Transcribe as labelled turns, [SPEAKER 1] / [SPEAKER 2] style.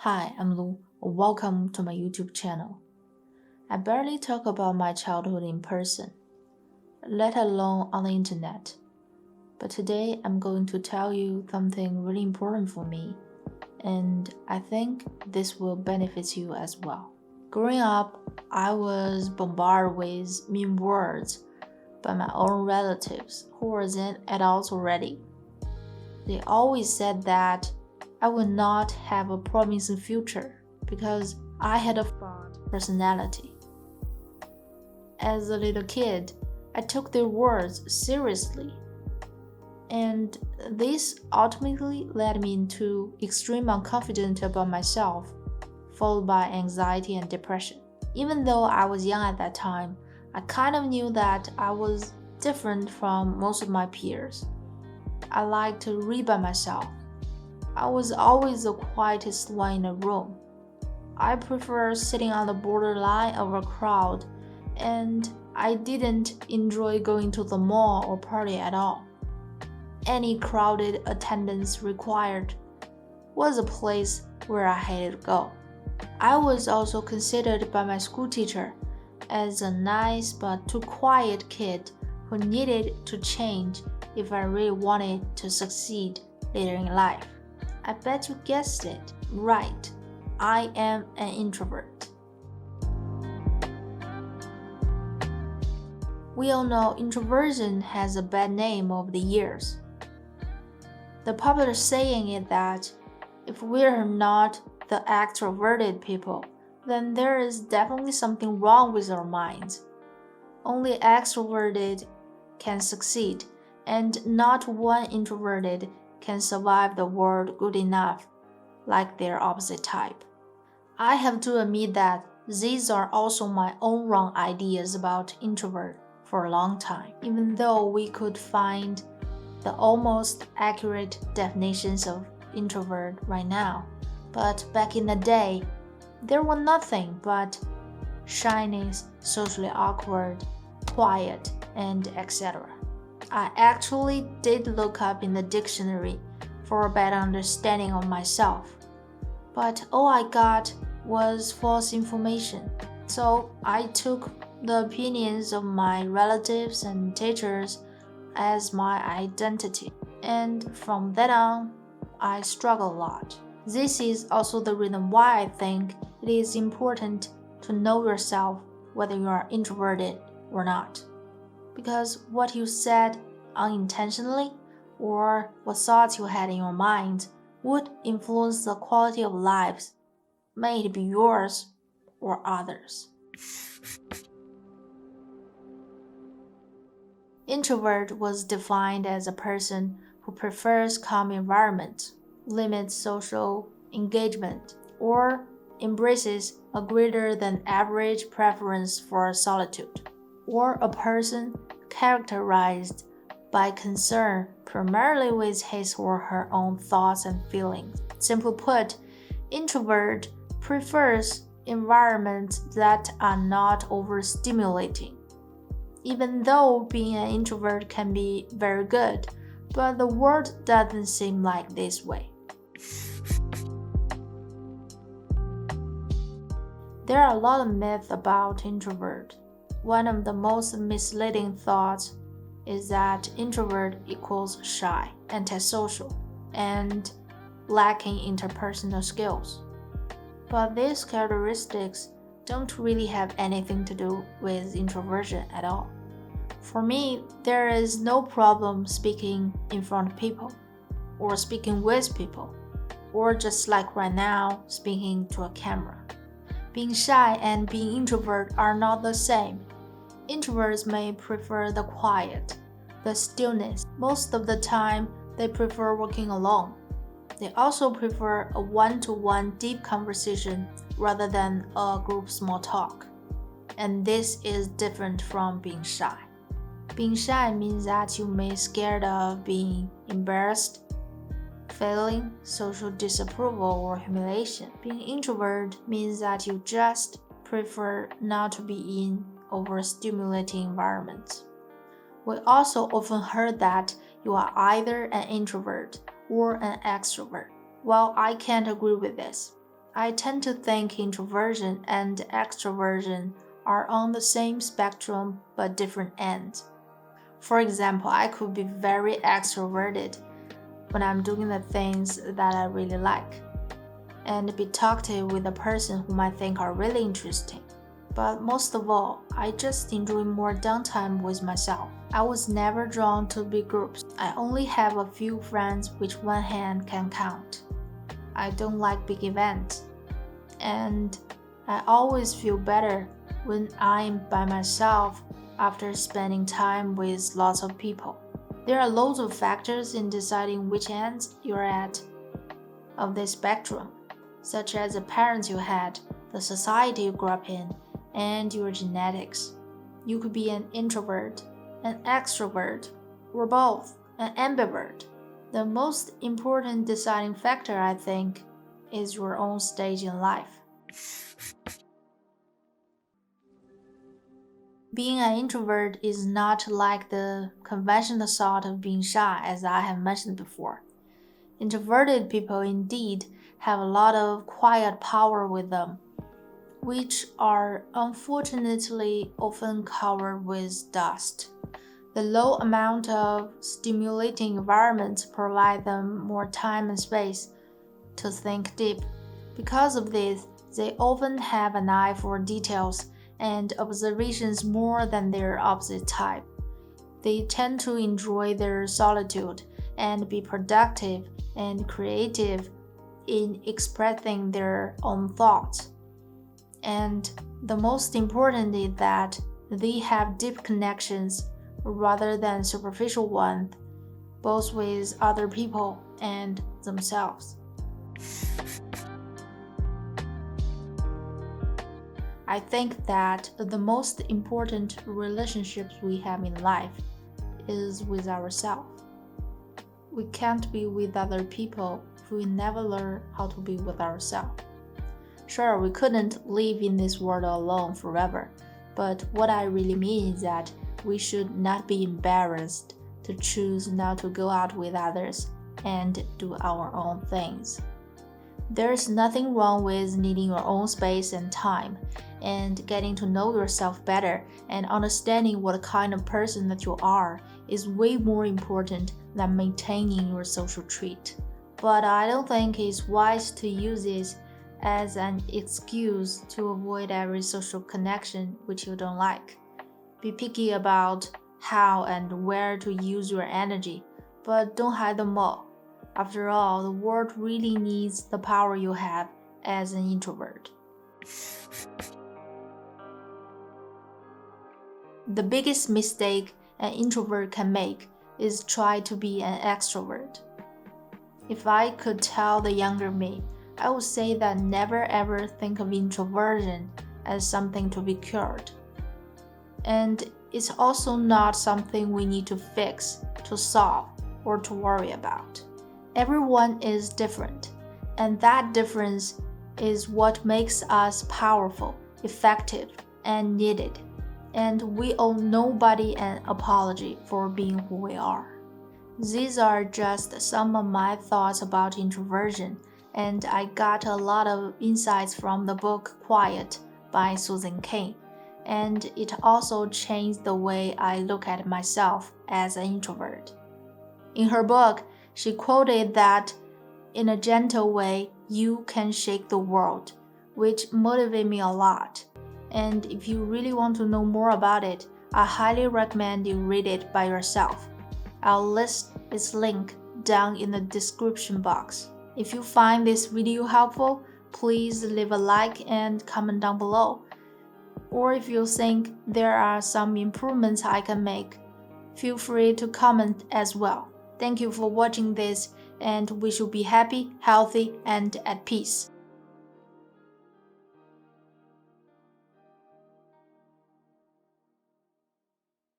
[SPEAKER 1] Hi, I'm Lu. Welcome to my YouTube channel. I barely talk about my childhood in person, let alone on the internet. But today I'm going to tell you something really important for me, and I think this will benefit you as well. Growing up, I was bombarded with mean words by my own relatives who were then adults already. They always said that I would not have a promising future because I had a flawed personality. As a little kid, I took their words seriously, and this ultimately led me into extreme unconfidence about myself, followed by anxiety and depression. Even though I was young at that time, I kind of knew that I was different from most of my peers. I liked to read by myself. I was always the quietest one in the room. I prefer sitting on the borderline of a crowd, and I didn't enjoy going to the mall or party at all. Any crowded attendance required was a place where I hated to go. I was also considered by my school teacher as a nice but too quiet kid who needed to change if I really wanted to succeed later in life. I bet you guessed it right. I am an introvert. We all know introversion has a bad name over the years. The popular saying is that if we're not the extroverted people, then there is definitely something wrong with our minds. Only extroverted can succeed, and not one introverted can survive the world good enough, like their opposite type. I have to admit that these are also my own wrong ideas about introvert for a long time, even though we could find the almost accurate definitions of introvert right now. But back in the day, there were nothing but shyness, socially awkward, quiet, and etc. I actually did look up in the dictionary for a better understanding of myself, but all I got was false information. So I took the opinions of my relatives and teachers as my identity, and from that on, I struggled a lot. This is also the reason why I think it is important to know yourself whether you are introverted or not. Because what you said unintentionally or what thoughts you had in your mind would influence the quality of lives, may it be yours or others. Introvert was defined as a person who prefers calm environments, limits social engagement, or embraces a greater than average preference for solitude, or a person characterized by concern primarily with his or her own thoughts and feelings. Simply put, introvert prefers environments that are not overstimulating. Even though being an introvert can be very good, but the world doesn't seem like this way. There are a lot of myths about introvert. One of the most misleading thoughts is that introvert equals shy, antisocial, and lacking interpersonal skills. But these characteristics don't really have anything to do with introversion at all. For me, there is no problem speaking in front of people, or speaking with people, or just like right now, speaking to a camera. Being shy and being introvert are not the same. Introverts may prefer the quiet, the stillness. Most of the time, they prefer working alone. They also prefer a one-to-one deep conversation rather than a group small talk. And this is different from being shy. Being shy means that you may be scared of being embarrassed, failing, social disapproval, or humiliation. Being introvert means that you just prefer not to be in overstimulating environments. We also often heard that you are either an introvert or an extrovert. Well, I can't agree with this. I tend to think introversion and extroversion are on the same spectrum but different ends. For example, I could be very extroverted when I'm doing the things that I really like, and be talkative with a person whom I think are really interesting. But most of all, I just enjoy more downtime with myself. I was never drawn to big groups. I only have a few friends which one hand can count. I don't like big events. And I always feel better when I'm by myself after spending time with lots of people. There are loads of factors in deciding which ends you're at of this spectrum, such as the parents you had, the society you grew up in, and your genetics. You could be an introvert, an extrovert, or both, an ambivert. The most important deciding factor, I think, is your own stage in life. Being an introvert is not like the conventional thought of being shy, as I have mentioned before. Introverted people indeed have a lot of quiet power with them, which are unfortunately often covered with dust. The low amount of stimulating environments provide them more time and space to think deep. Because of this, they often have an eye for details and observations more than their opposite type. They tend to enjoy their solitude and be productive and creative in expressing their own thoughts. And the most important is that they have deep connections rather than superficial ones, both with other people and themselves. I think that the most important relationships we have in life is with ourselves. We can't be with other people if we never learn how to be with ourselves. Sure, we couldn't live in this world alone forever, but what I really mean is that we should not be embarrassed to choose not to go out with others and do our own things. There's nothing wrong with needing your own space and time, and getting to know yourself better and understanding what kind of person that you are is way more important than maintaining your social trait. But I don't think it's wise to use this as an excuse to avoid every social connection which you don't like. Be picky about how and where to use your energy, but don't hide them all. After all, the world really needs the power you have as an introvert. The biggest mistake an introvert can make is try to be an extrovert. If I could tell the younger me, I would say that never ever think of introversion as something to be cured. And it's also not something we need to fix, to solve, or to worry about. Everyone is different, and that difference is what makes us powerful, effective, and needed. And we owe nobody an apology for being who we are. These are just some of my thoughts about introversion, and I got a lot of insights from the book Quiet by Susan Cain, and it also changed the way I look at myself as an introvert. In her book, she quoted that, "In a gentle way, you can shake the world," which motivated me a lot. And if you really want to know more about it, I highly recommend you read it by yourself. I'll list its link down in the description box. If you find this video helpful, please leave a like and comment down below. Or if you think there are some improvements I can make, feel free to comment as well. Thank you for watching this, and we should be happy, healthy, and at peace.